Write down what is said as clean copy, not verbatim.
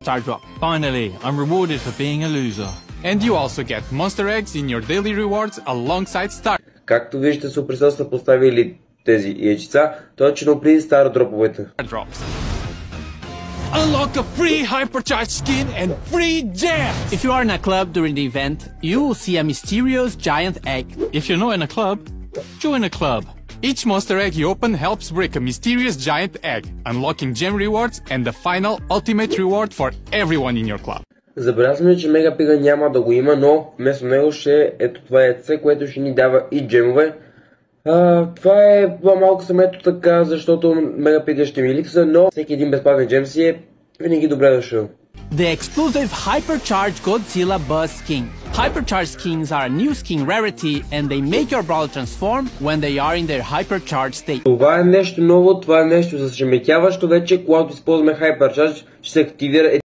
star drop. Finally, I'm rewarded for being a loser. And you also get monster eggs in your daily rewards alongside star. Както виждате, Supercell са поставили тези яйчица точно при стар дроповете. Drops. Unlock a free hypercharged skin and free gems! If you are in a club during the event, you will see a mysterious giant egg. If you're not in a club, join a club. Each monster egg you open helps break a mysterious giant egg, unlocking gem rewards and the final ultimate reward for everyone in your club. Забелязваме, че Мегапига няма да го има, но вместо него ще ето това яйце, което ще ни дава и джемове. Това е малко съм ето така, защото Мегапига ще ми липса, но всеки един безплатен джем си е винаги добре дошъл. The exclusive Hypercharged Godzilla Buzz Skin. Hypercharged skins are a new skin rarity and they make your brawler transform when they are in their hypercharged state. Това е нещо ново, това е нещо зашеметяващо вече, когато използваме Hypercharge, ще се активира